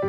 I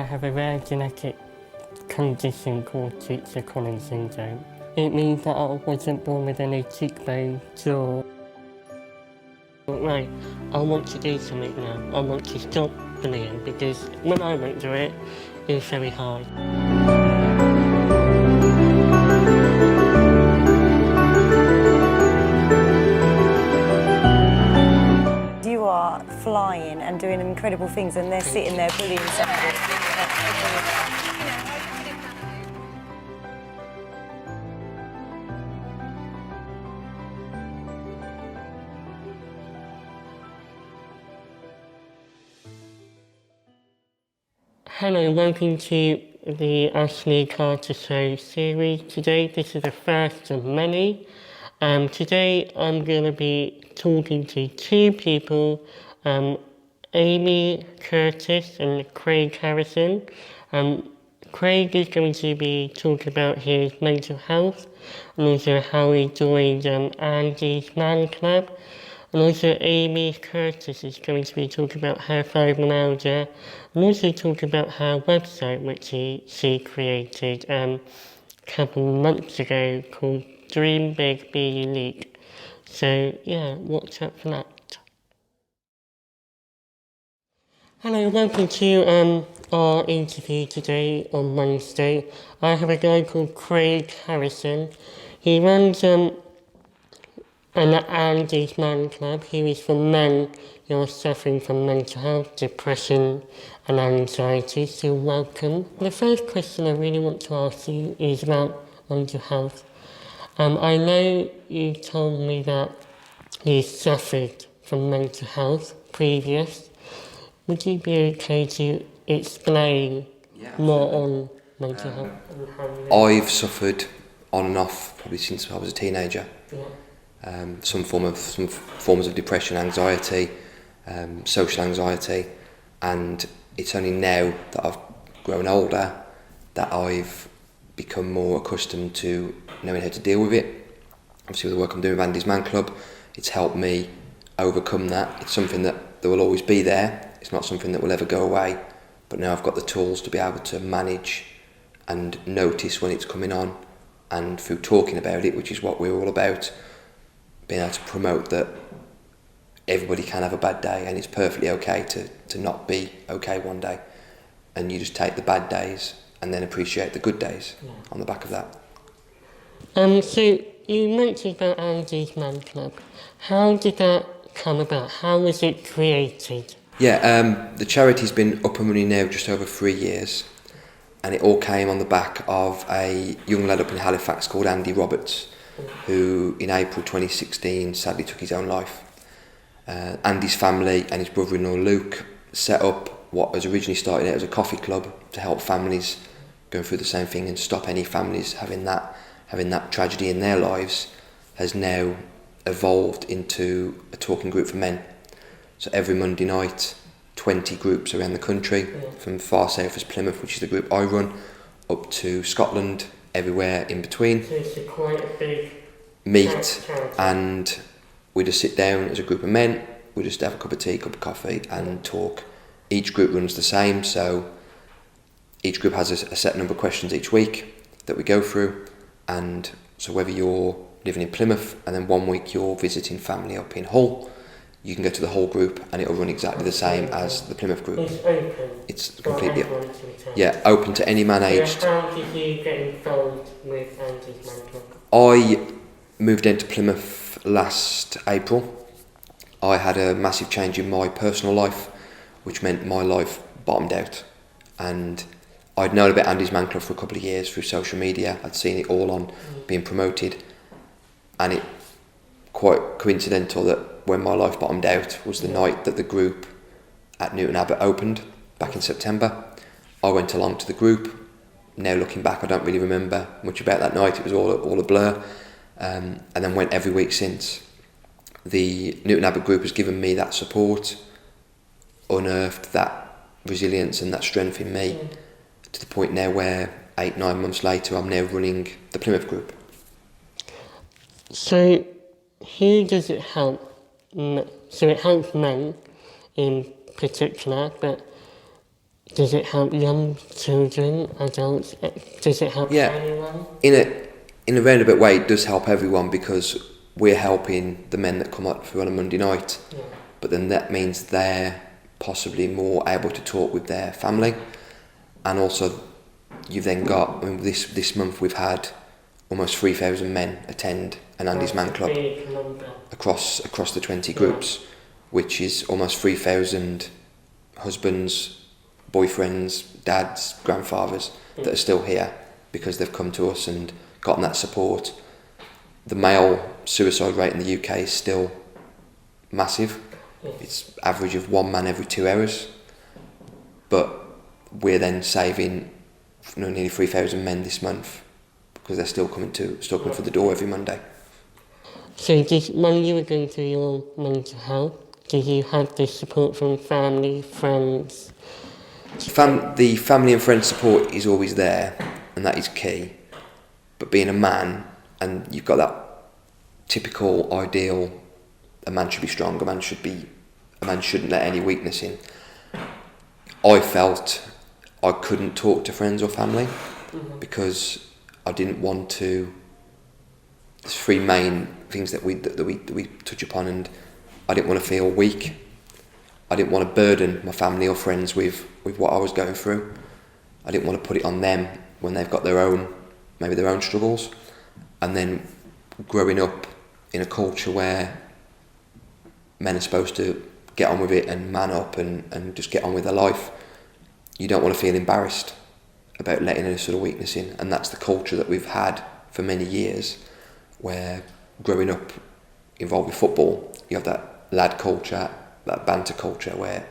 have a rare genetic condition called Treacher-Collins syndrome. It means that I wasn't born with any cheekbone, jaw. Right, I want to do something now. I want to stop bullying because when I went through it, it was very hard. You are flying and doing incredible things, and they're sitting there bullying somebody. Hello, welcome to the Ashley Carter Show series. Today, this is the first of many. Today, I'm going to be talking to two people, Amy Curtis and Craig Harrison. Craig is going to be talking about his mental health and also how he joined ANDYSMANCLUB. And also Amy Curtis is going to be talking about her fibromyalgia and also talking about her website which she created a couple of months ago called Dream Big, Be Unique. So yeah, watch out for that. Hello, welcome to our interview today on Wednesday. I have a guy called Craig Harrison. He runs an ANDYSMANCLUB. He is for men who are suffering from mental health, depression and anxiety, so welcome. The first question I really want to ask you is about mental health. I know you told me that you suffered from mental health previous. Would you be okay to explain more on mental health? I've suffered on and off probably since I was a teenager. Some forms of depression, anxiety, social anxiety, and it's only now that I've grown older that I've become more accustomed to knowing how to deal with it. Obviously with the work I'm doing with ANDYSMANCLUB, it's helped me overcome that. It's something that will always be there. It's not something that will ever go away, but now I've got the tools to be able to manage and notice when it's coming on, and through talking about it, which is what we're all about, being able to promote that everybody can have a bad day and it's perfectly okay to not be okay one day, and you just take the bad days and then appreciate the good days on the back of that. So you mentioned about ANDYSMANCLUB. How did that come about? How was it created? The charity's been up and running now just over 3 years, and it all came on the back of a young lad up in Halifax called Andy Roberts, who in April 2016 sadly took his own life. Andy's family and his brother-in-law Luke set up what was originally started out as a coffee club to help families going through the same thing and stop any families having that tragedy in their lives, has now evolved into a talking group for men. So every Monday night, 20 groups around the country, from far south as Plymouth, which is the group I run, up to Scotland, everywhere in between. So it's quite a big meet, and we just sit down as a group of men, we just have a cup of tea, cup of coffee and talk. Each group runs the same, so each group has a set number of questions each week that we go through, and so whether you're living in Plymouth and then one week you're visiting family up in Hull, you can go to the Hull group and it'll run exactly the same as the Plymouth group. It's open. It's completely open to any man aged. So how did you get involved with ANDYSMANCLUB? I moved into Plymouth last April. I had a massive change in my personal life, which meant my life bottomed out, and I'd known about ANDYSMANCLUB for a couple of years through social media. I'd seen it all on being promoted, and it quite coincidental that when my life bottomed out was the night that the group at Newton Abbot opened back in September. I went along to the group. Now looking back, I don't really remember much about that night. It was all a blur, and then went every week since. The Newton Abbot group has given me that support, unearthed that resilience and that strength in me, to the point now where 8-9 months later I'm now running the Plymouth group. So who does it help? So it helps men in particular, but does it help young children, adults? Does it help anyone? In a roundabout way, it does help everyone, because we're helping the men that come up through on a Monday night. Yeah. But then that means they're possibly more able to talk with their family. And also, you've then got, I mean, this month we've had almost 3,000 men attend an ANDYSMANCLub across the 20 groups, which is almost 3,000 husbands, boyfriends, dads, grandfathers that are still here because they've come to us and gotten that support. The male suicide rate in the UK is still massive. It's average of 1 man every 2 hours, but we're then saving nearly 3,000 men this month because they're still coming for the door every Monday. So when you were going through your mental health, did you have the support from family, friends? The family and friend support is always there, and that is key. But being a man, and you've got that typical ideal, a man should be strong, a man shouldn't let any weakness in. I felt I couldn't talk to friends or family because I didn't want to. There's 3 main things that we touch upon, and I didn't want to feel weak. I didn't want to burden my family or friends with what I was going through. I didn't want to put it on them when they've got their own struggles. And then growing up in a culture where men are supposed to get on with it and man up and just get on with their life, you don't want to feel embarrassed about letting any sort of weakness in. And that's the culture that we've had for many years, where growing up involved with football, you have that lad culture, that banter culture, where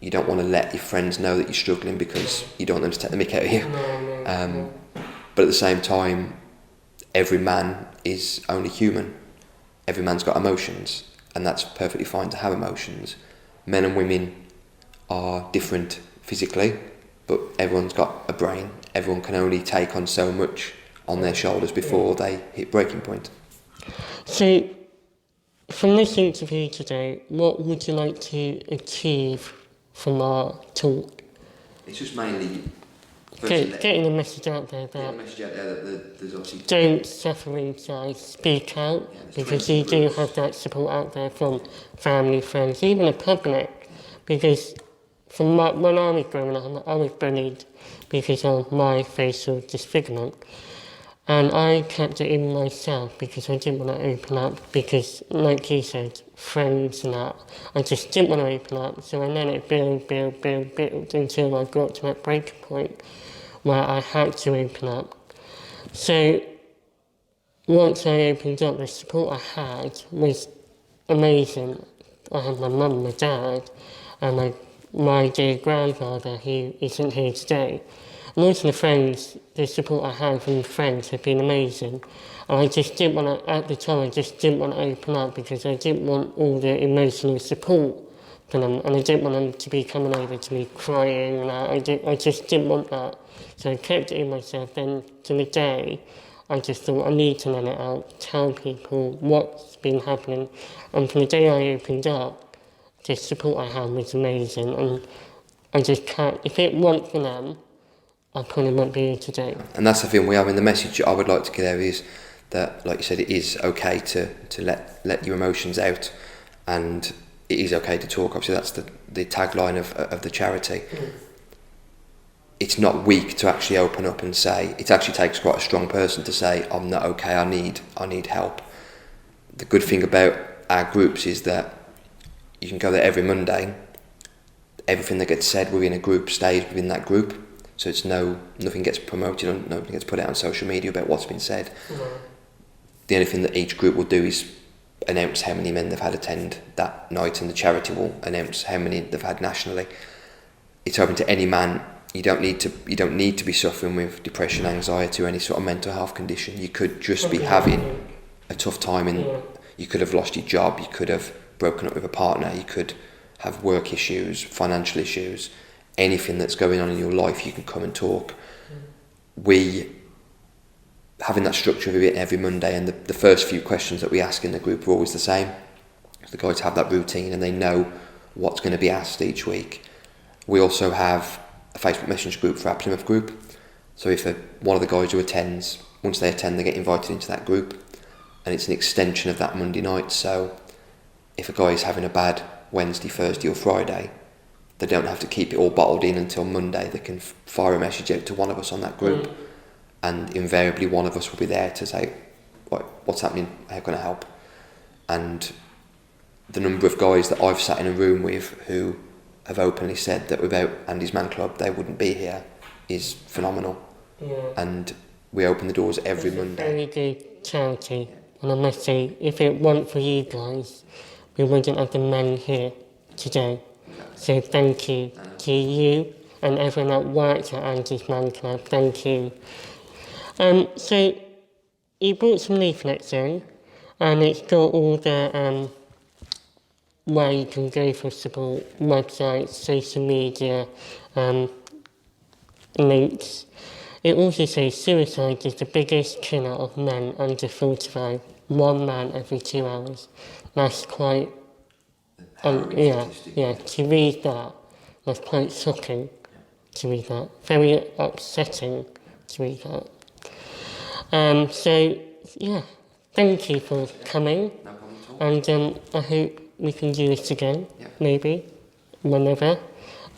you don't want to let your friends know that you're struggling because you don't want them to take the mick out of you. But at the same time, every man is only human. Every man's got emotions, and that's perfectly fine to have emotions. Men and women are different physically, but everyone's got a brain. Everyone can only take on so much on their shoulders before they hit breaking point. So, from this interview today, what would you like to achieve from our talk? It's just mainly getting the message out there that there's obviously don't suffer inside, speak out, because you do have that support out there from family, friends, even the public. Because when I was growing up, I was bullied because of my facial disfigurement. And I kept it in myself because I didn't want to open up, because, like you said, friends and that, I just didn't want to open up. So I let it build until I got to that breaking point where I had to open up. So once I opened up, the support I had was amazing. I had my mum, my dad, and my dear grandfather, who isn't here today. And also the support I had from friends have been amazing. And I just didn't want to, at the time, I just didn't want to open up because I didn't want all the emotional support from them. And I didn't want them to be coming over to me crying and that. I just didn't want that. So I kept it in myself. Then to the day, I just thought I need to let it out, tell people what's been happening. And from the day I opened up, the support I had was amazing. And I just can't, if it weren't for them, I probably won't be here today. And that's the thing we have in the message I would like to get out is that, like you said, it is okay to let your emotions out, and it is okay to talk. Obviously, that's the tagline of the charity. It's not weak to actually open up and say. It actually takes quite a strong person to say, I'm not okay, I need help. The good thing about our groups is that you can go there every Monday. Everything that gets said within a group stays within that group. So it's nothing gets promoted, and nothing gets put out on social media about what's been said. The only thing that each group will do is announce how many men they've had attend that night, and the charity will announce how many they've had nationally. It's open to any man. You don't need to be suffering with depression, anxiety, or any sort of mental health condition. You could just be having a tough time, and you could have lost your job. You could have broken up with a partner. You could have work issues, financial issues. Anything that's going on in your life, you can come and talk. We having that structure of it every Monday, and the first few questions that we ask in the group are always the same. The guys have that routine and they know what's going to be asked each week. We also have a Facebook Messenger group for our Plymouth group. So if one of the guys who attends, once they attend, they get invited into that group, and it's an extension of that Monday night. So if a guy is having a bad Wednesday, Thursday or Friday, they don't have to keep it all bottled in until Monday. They can fire a message out to one of us on that group, and invariably one of us will be there to say, what's happening, how can I help? And the number of guys that I've sat in a room with who have openly said that without Andy's Man Club they wouldn't be here is phenomenal. And we open the doors every Monday. Very good charity, and I must say, if it weren't for you guys, we wouldn't have the men here today. So thank you to you and everyone that works at Andy's Man Club. Thank you. So you brought some leaflets in, and it's got all the where you can go for support, websites, social media, links. It also says suicide is the biggest killer of men under 45. 1 man every 2 hours. That's quite, to read that, that's quite shocking to read that. Very upsetting to read that. Thank you for coming. No problem at all. And I hope we can do this again, maybe, whenever.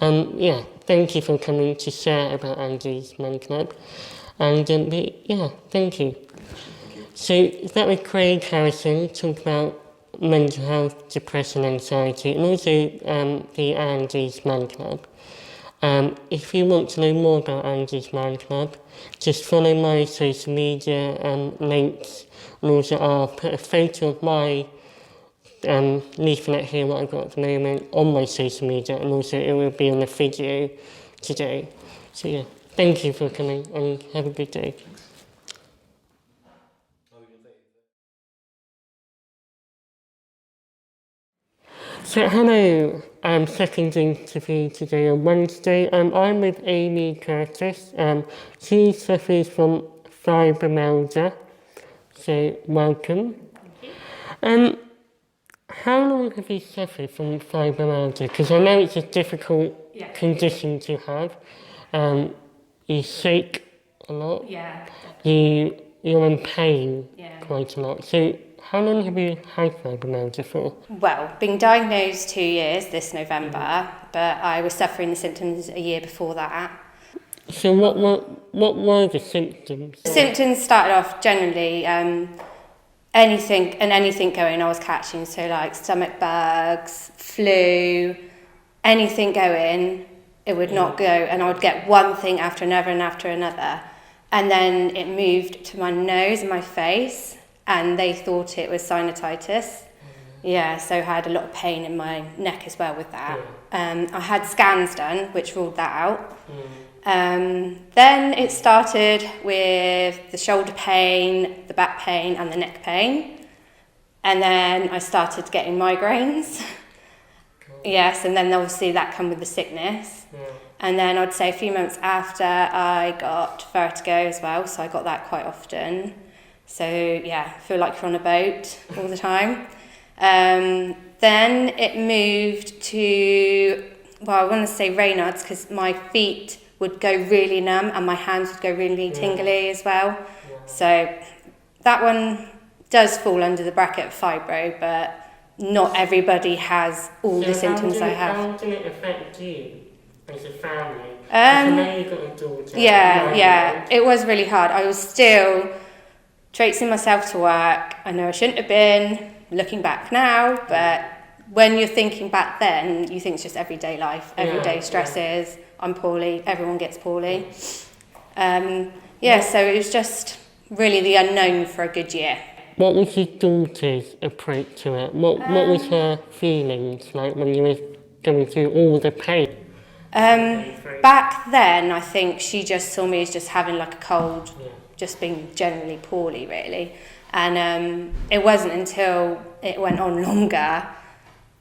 Thank you for coming to share about Andy's Man Club. And thank you. So that was Craig Harrison, talk about mental health, depression, anxiety, and also the Andy's Man Club. If you want to know more about Andy's Man Club, just follow my social media links, and also I'll put a photo of my leaflet here, what I've got at the moment, on my social media, and also it will be on the video today. So thank you for coming and have a good day. So hello, second interview today on Wednesday. I'm with Amy Curtis. She suffers from fibromyalgia. So welcome. How long have you suffered from fibromyalgia? Because I know it's a difficult condition to have. You shake a lot. Yeah. You're in pain quite a lot. So how long have you had fibromyalgia for? Well, been diagnosed 2 years this November, but I was suffering the symptoms a year before that. So what were the symptoms? The symptoms started off generally anything going I was catching, so like stomach bugs, flu, anything going, it would not go, and I would get one thing after another and after another. And then it moved to my nose and my face, and they thought it was sinusitis. So I had a lot of pain in my neck as well with that. I had scans done, which ruled that out. Then it started with the shoulder pain, the back pain and the neck pain. And then I started getting migraines. Yes, and then obviously that came with the sickness. And then I'd say a few months after I got vertigo as well, so I got that quite often. So I feel like you're on a boat all the time. Then it moved to, I want to say Raynaud's, because my feet would go really numb and my hands would go really tingly as well. So that one does fall under the bracket of fibro, but not everybody has all the symptoms I have. How did it affect you as a family? I know you've got a daughter. It was really hard. I was still traipsing myself to work. I know I shouldn't have been, looking back now, but when you're thinking back then, you think it's just everyday life, everyday stresses. I'm poorly, everyone gets poorly. So it was just really the unknown for a good year. What was your daughter's approach to it? What was her feelings like when you were going through all the pain? Back then, I think she just saw me as just having like a cold, just being generally poorly, really. And it wasn't until it went on longer,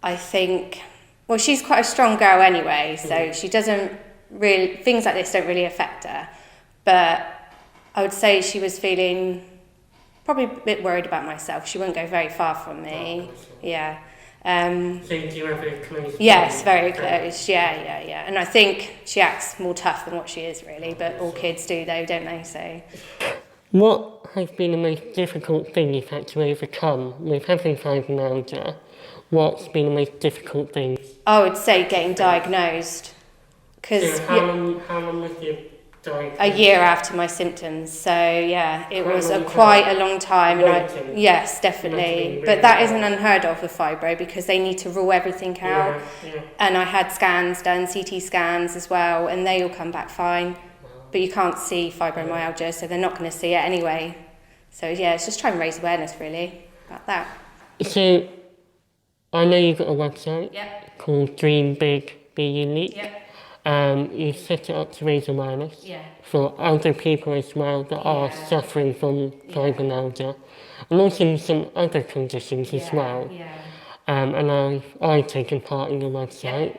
I think, well, she's quite a strong girl anyway, so she doesn't really, things like this don't really affect her. But I would say she was feeling probably a bit worried about myself. She wouldn't go very far from me. Yeah. So do you have a close? Yes, very close. Yeah. And I think she acts more tough than what she is really, but all kids do though, don't they? So. What has been the most difficult thing you've had to overcome with having fibromyalgia? What's been the most difficult thing? I would say getting diagnosed. Because how long was your diagnosis? a year after my symptoms, so yeah, it was quite a long time. And yes, definitely. But that isn't unheard of with fibro because they need to rule everything out. Yeah. And I had scans done, CT scans as well, and they all come back fine. But you can't see fibromyalgia, so they're not going to see it anyway. So yeah, it's just trying to raise awareness really about that. So I know you've got a website called Dream Big, Be Unique. You set it up to raise awareness for other people as well that are suffering from fibromyalgia, and also some other conditions as well. And I've taken part in your website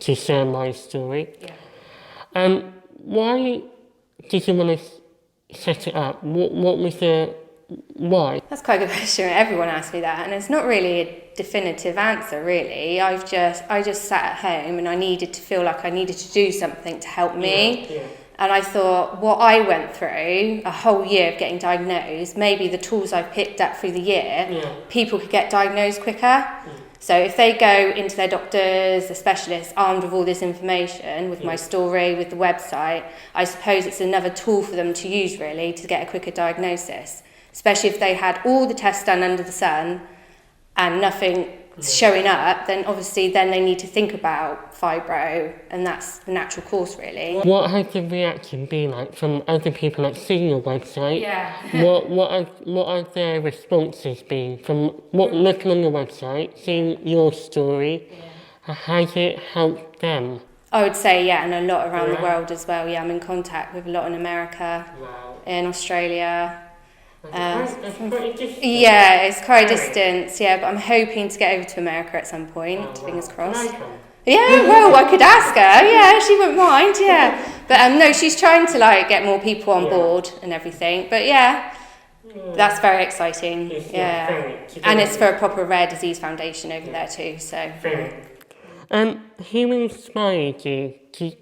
to share my story. Why did you want to set it up? What was the why? That's quite a good question. Everyone asks me that, and it's not really a definitive answer really. I just sat at home and I needed to feel like I needed to do something to help me. And I thought what I went through, a whole year of getting diagnosed, maybe the tools I picked up through the year, people could get diagnosed quicker. So if they go into their doctors, the specialists, armed with all this information, with my story, with the website, I suppose it's another tool for them to use really to get a quicker diagnosis. Especially if they had all the tests done under the sun and nothing showing up, then obviously then they need to think about fibro, and that's the natural course really. What has the reaction been like from other people that see your website? What are their responses been from looking on your website, seeing your story? Has it helped them? I would say and a lot around the world as well. I'm in contact with a lot in America, in Australia. It's pretty distant. It's quite a distance, but I'm hoping to get over to America at some point, fingers crossed. Well, I could ask her, she wouldn't mind, But no, she's trying to get more people on board and everything, but that's very exciting, And it's for a proper rare disease foundation over there too, so. Who inspired you to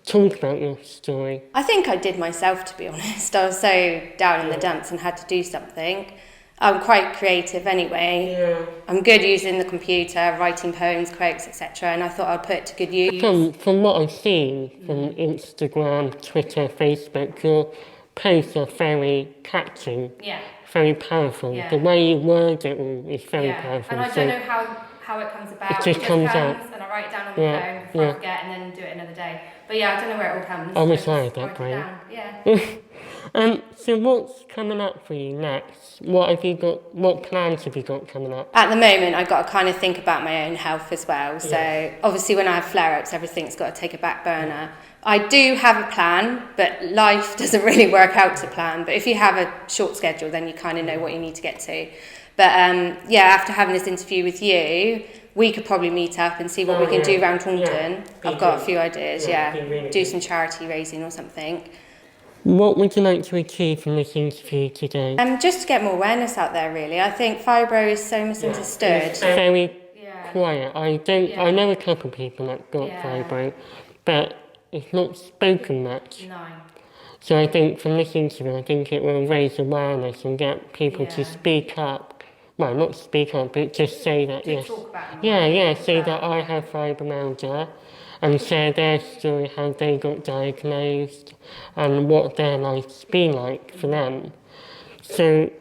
talk about your story? I think I did myself, to be honest. I was so down in the dumps and had to do something. I'm quite creative anyway. I'm good using the computer, writing poems, quotes, etc. And I thought I'd put it to good use. From what I've seen from Instagram, Twitter, Facebook, your posts are very catching, very powerful. The way you word it is very powerful. And I don't know how it comes about. It just comes out. And I write it down on my phone before I forget and then do it another day. But I don't know where it all comes. I wish I had that brain. So what's coming up for you next? What plans have you got coming up? At the moment, I've got to kind of think about my own health as well. So obviously when I have flare-ups, everything's got to take a back burner. I do have a plan, but life doesn't really work out to plan. But if you have a short schedule, then you kind of know what you need to get to. But after having this interview with you, we could probably meet up and see what we can do around Taunton. I've got a few ideas, do some charity raising or something. What would you like to achieve from this interview today? Just to get more awareness out there, really. I think fibro is so misunderstood. It's very quiet. I know a couple of people that got fibro, but it's not spoken much. No. So I think from this interview, I think it will raise awareness and get people to speak up. Well, not speak up, but just say that, Talk about it. Say that I have fibromyalgia and share their story, how they got diagnosed and what their life's been like for them. So,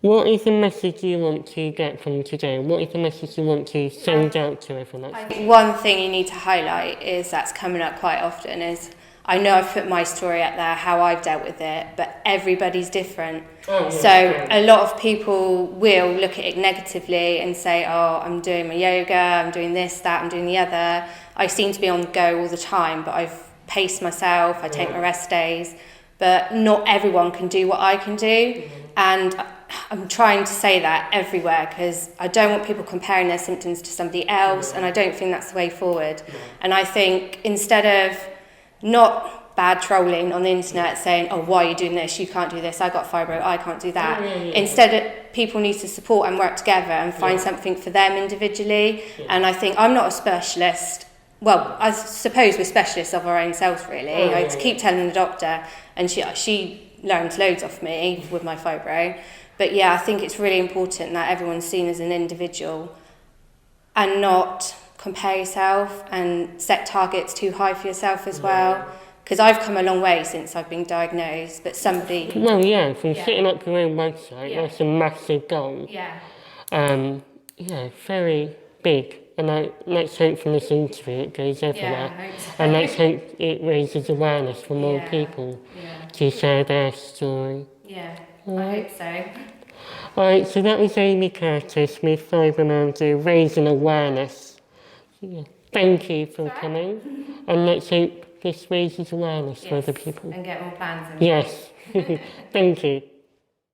what is the message you want to get from today? What is the message you want to send out to everyone? One thing you need to highlight is that's coming up quite often is I know I've put my story up there, how I've dealt with it, but everybody's different. So a lot of people will look at it negatively and say, I'm doing my yoga, I'm doing this, that, I'm doing the other. I seem to be on the go all the time, but I've paced myself, I take my rest days, but not everyone can do what I can do. And I'm trying to say that everywhere because I don't want people comparing their symptoms to somebody else, and I don't think that's the way forward. And I think instead of not bad trolling on the internet saying, oh, why are you doing this? You can't do this. I got fibro. I can't do that. Instead, people need to support and work together and find something for them individually. And I think I'm not a specialist. Well, I suppose we're specialists of our own selves, really. I keep telling the doctor, and she learned loads off me with my fibro. But yeah, I think it's really important that everyone's seen as an individual and not compare yourself and set targets too high for yourself as well. Because I've come a long way since I've been diagnosed, but somebody... Well, yeah, from setting up your own website, that's a massive goal. Yeah, very big. And let's hope from this interview it goes everywhere. I hope so. And let's hope it raises awareness for more people to share their story. Yeah, I hope so. Alright, so that was Amy Curtis with Fibromyalgia raising awareness. Yeah. Thank you for coming, and let's hope this raises awareness for other people. And get more plans in. Yes, thank you.